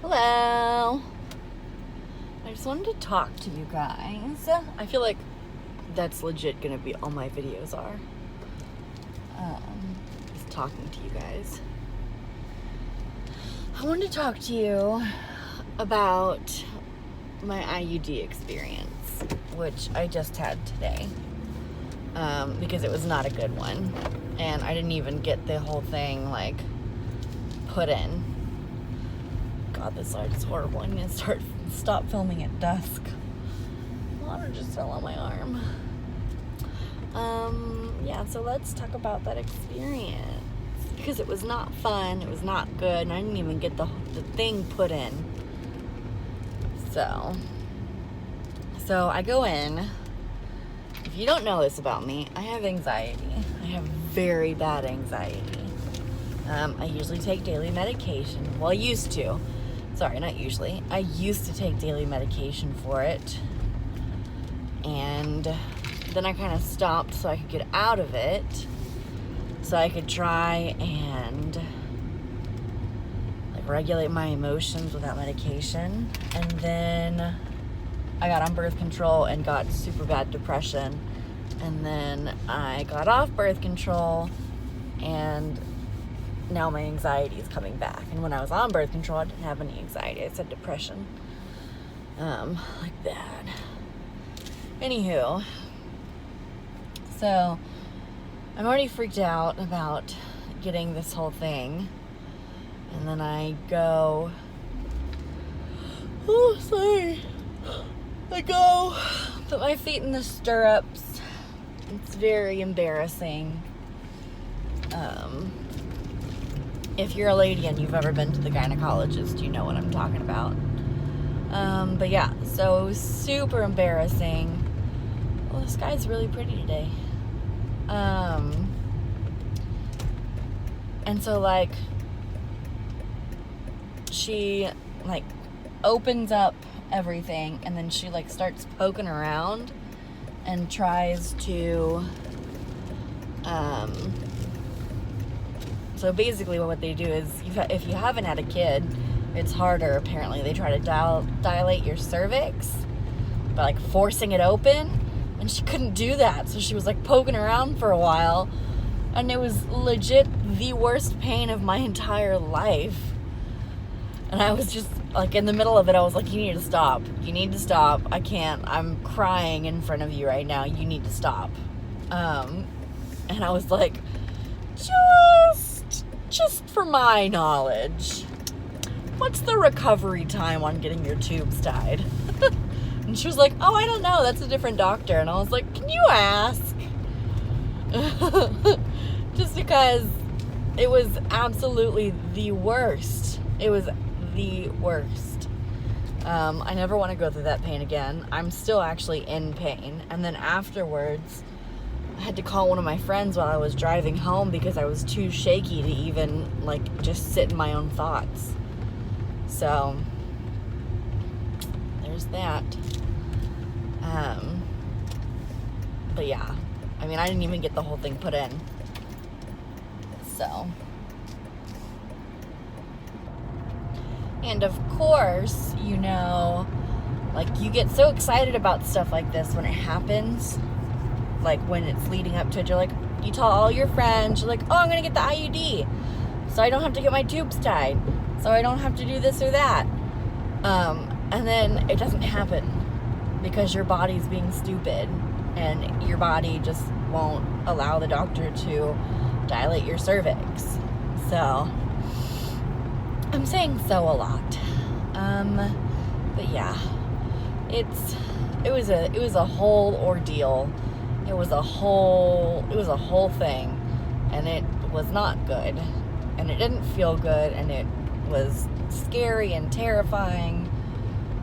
Hello. I just wanted to talk to you guys. I feel like that's legit gonna be all my videos are. Just talking to you guys. I wanted to talk to you about my IUD experience, which I just had today. Because it was not a good one. And I didn't even get the whole thing, put in. God, this light is horrible. I'm gonna stop filming at dusk. Water just fell on my arm. Yeah, so let's talk about that experience. Because it was not fun, it was not good, and I didn't even get the thing put in. So I go in. If you don't know this about me, I have anxiety. I have very bad anxiety. I usually take daily medication. Well, I used to. Sorry, not usually. I used to take daily medication for it. And then I kind of stopped so I could get out of it. So I could try and regulate my emotions without medication. And then I got on birth control and got super bad depression. And then I got off birth control and now my anxiety is coming back. And when I was on birth control, I didn't have any anxiety. I said depression. Like that. Anywho. So, I'm already freaked out about getting this whole thing. And then I go... Oh, sorry. I go put my feet in the stirrups. It's very embarrassing. If you're a lady and you've ever been to the gynecologist, you know what I'm talking about. But yeah, so it was super embarrassing. Well, the sky's really pretty today. And so she opens up everything and then she starts poking around and tries to so basically what they do is if you haven't had a kid, it's harder apparently. They try to dilate your cervix by forcing it open, and she couldn't do that, so she was poking around for a while, and it was legit the worst pain of my entire life. And I was just in the middle of it, I was like, you need to stop. You need to stop. I can't. I'm crying in front of you right now. You need to stop. And I was like, just for my knowledge, what's the recovery time on getting your tubes tied? And she was like, oh, I don't know. That's a different doctor. And I was like, can you ask? Just because it was absolutely the worst. It was the worst. I never want to go through that pain again. I'm still actually in pain. And then afterwards, I had to call one of my friends while I was driving home because I was too shaky to even just sit in my own thoughts. So there's that. But yeah, I mean, I didn't even get the whole thing put in. So, and of course, you get so excited about stuff like this when it happens. When it's leading up to it, you tell all your friends, you're like, oh, I'm gonna get the IUD, so I don't have to get my tubes tied, so I don't have to do this or that. And then it doesn't happen because your body's being stupid and your body just won't allow the doctor to dilate your cervix. So, I'm saying so a lot. But yeah, it was a whole ordeal. It was a whole thing, and it was not good, and it didn't feel good, and it was scary and terrifying.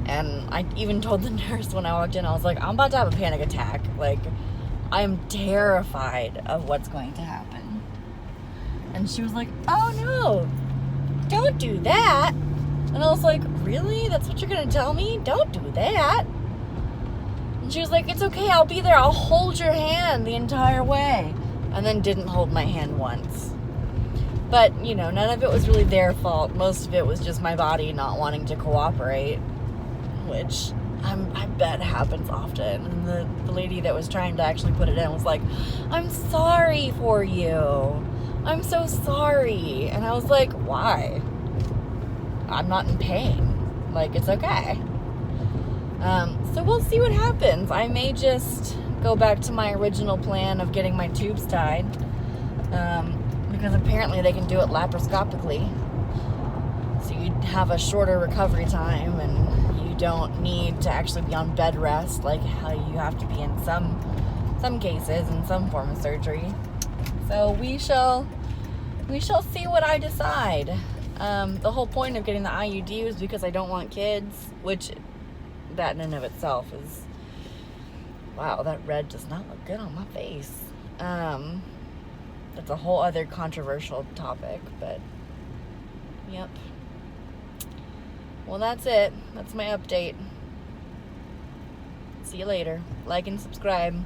And I even told the nurse when I walked in, I was like, I'm about to have a panic attack. I'm terrified of what's going to happen. And she was like, oh no, don't do that. And I was like, really? That's what you're gonna tell me? Don't do that. And she was like, it's okay, I'll be there. I'll hold your hand the entire way. And then didn't hold my hand once. But, none of it was really their fault. Most of it was just my body not wanting to cooperate, which I bet happens often. And the lady that was trying to actually put it in was like, I'm sorry for you. I'm so sorry. And I was like, why? I'm not in pain. Like, it's okay. So we'll see what happens. I may just go back to my original plan of getting my tubes tied. Because apparently they can do it laparoscopically. So you have a shorter recovery time and you don't need to actually be on bed rest like how you have to be in some cases in some form of surgery. So we shall see what I decide. The whole point of getting the IUD was because I don't want kids, which that in and of itself is, wow, that red does not look good on my face. That's a whole other controversial topic, but yep. Well, that's it. That's my update. See you later. Like and subscribe.